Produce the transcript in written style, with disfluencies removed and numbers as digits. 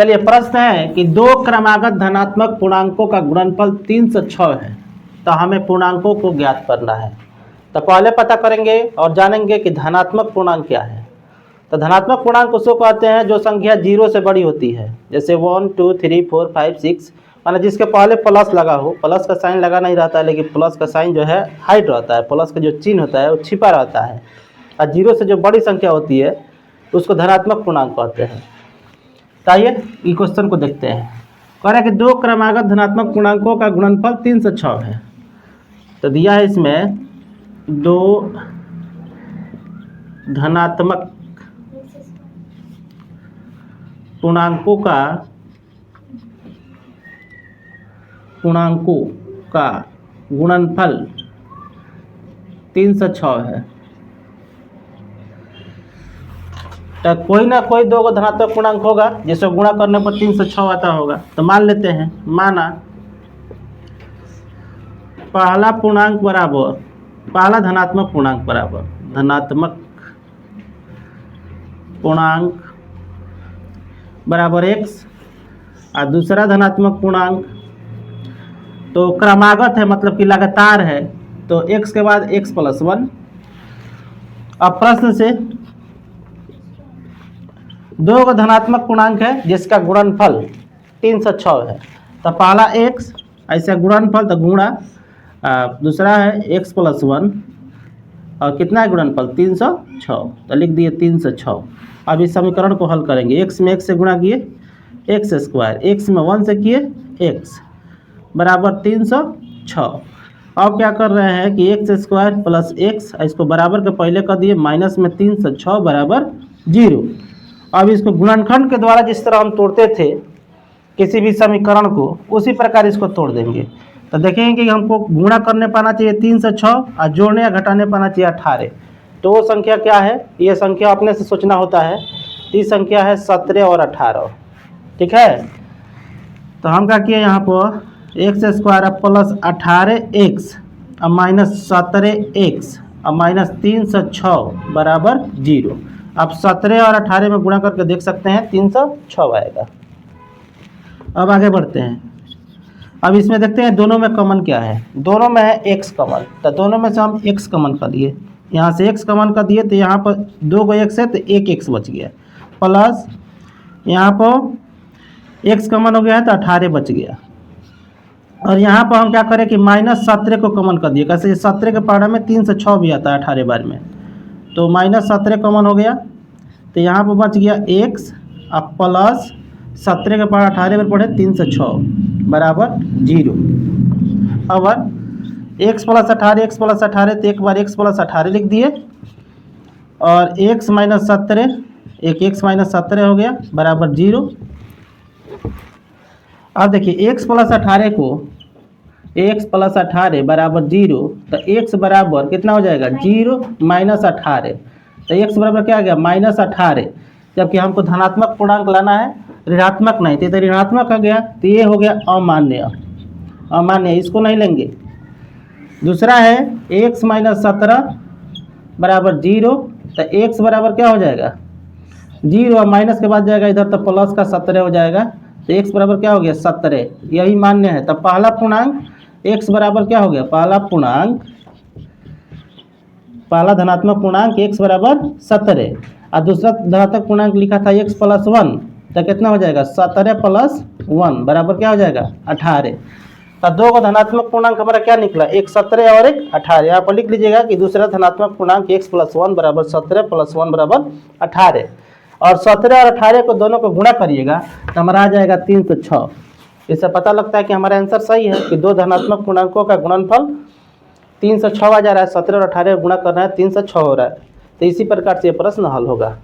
चलिए प्रश्न है कि दो क्रमागत धनात्मक पूर्णांकों का गुणनफल 306 है, तो हमें पूर्णांकों को ज्ञात करना है। तो पहले पता करेंगे और जानेंगे कि धनात्मक पूर्णांक क्या है। तो धनात्मक पूर्णांक उसको कहते हैं जो संख्या 0 से बड़ी होती है, जैसे 1 2 3 4 5 6, माना जिसके पहले प्लस लगा हो। प्लस का साइन लगा नहीं रहता है, लेकिन प्लस का साइन जो है हाइड रहता है, प्लस का जो चिन्ह होता है वो छिपा रहता है। और 0 से जो बड़ी संख्या होती है उसको धनात्मक पूर्णांक कहते हैं। तो आइए इस क्वेश्चन को देखते हैं। कह रहा है कि दो क्रमागत धनात्मक पूर्णांकों का गुणनफल 306 है। तो दिया है इसमें दो धनात्मक पूर्णांकों का गुणनफल 306 है। तो कोई ना कोई दो को धनात्मक पूर्णांक होगा जिसको गुणा करने पर 306 आता होगा। तो मान लेते हैं, माना पहला धनात्मक पूर्णांक बराबर x और दूसरा धनात्मक पूर्णांक तो क्रमागत है, मतलब कि लगातार है, तो x के बाद x + 1। अब प्रश्न से दो का धनात्मक पूर्णांक है जिसका गुणनफल 306 है। तो पहला x ऐसे गुणनफल तो गुणा, दूसरा है x + 1 और कितना है गुणनफल 306, तो लिख दिए 306। अब इस समीकरण को हल करेंगे। x में x से गुणा किए x², x में 1 से किए x बराबर 306। अब क्या कर रहे हैं कि x² + x, इसको बराबर के पहले कर दिए, माइनस में 306 बराबर 0। अब इसको गुणनखंड के द्वारा जिस तरह हम तोड़ते थे किसी भी समीकरण को, उसी प्रकार इसको तोड़ देंगे। तो देखेंगे कि हमको गुणा करने पाना चाहिए 306 और जोड़ने या घटाने पाना चाहिए 18। तो वो संख्या क्या है, ये संख्या अपने से सोचना होता है। ये संख्या है 17 और 18, ठीक है। तो हम क्या किए यहाँ पर x² + 18x और -17x और -306 बराबर 0। अब 17 और 18 में गुणा करके देख सकते हैं 306 आएगा। अब आगे बढ़ते हैं। अब इसमें देखते हैं दोनों में कॉमन क्या है। दोनों में है x कॉमन, तो दोनों में से हम x कॉमन कर दिए। यहाँ से x कॉमन कर दिए तो यहाँ पर 2 को x है तो 1 x बच गया, प्लस यहाँ पर x कॉमन हो गया है तो 18 बच गया। और यहाँ पर हम क्या करें कि -17 को कॉमन कर दिए, कैसे 17 के पहाड़ा में 306 भी आता है 18 बार में, तो -17 कॉमन हो गया। तो यहाँ पर बच गया x और प्लस 17 के पहाड़ा 18 बार पढ़े 306 बराबर 0। अब x + 18 तो एक बार x + 18 लिख दिए और x - 17, एक x - 17 हो गया बराबर 0। अब देखिए x + 18 को x + 18 बराबर 0, तो x बराबर कितना हो जाएगा 0 - 18, तो x बराबर क्या आ गया -18। जबकि हमको धनात्मक पूर्णांक लाना है, ऋणात्मक नहीं, तो ऋणात्मक आ गया, तो ये हो गया अमान्य, इसको नहीं लेंगे। दूसरा है x - 17 बराबर 0, तो x बराबर क्या हो जाएगा 0 और माइनस के बाद जाएगा इधर तो प्लस का 17 हो जाएगा, तो x बराबर क्या हो गया 17, यही मान्य है। तो पहला पूर्णांक x बराबर क्या हो गया, पहला धनात्मक पूर्णांक x बराबर 17 और दूसरा धनात्मक पूर्णांक लिखा था x + 1, तो कितना हो जाएगा 17 + 1 बराबर क्या हो जाएगा 18। तो दो का धनात्मक पूर्णांक हमारा क्या निकला, एक 17 और एक 18। यहाँ पर लिख लीजिएगा कि दूसरा धनात्मक पूर्णांक x + 1 बराबर 17 + 1 बराबर 18, और 17 और 18 को दोनों को गुणा करिएगा तो हमारा आ जाएगा 306। इससे पता लगता है कि हमारा आंसर सही है कि दो धनात्मक पूर्णांकों का गुणनफल 306 आ जा रहा है, 17 और 18 गुणा कर रहा है 306 हो रहा है। तो इसी प्रकार से ये प्रश्न हल होगा।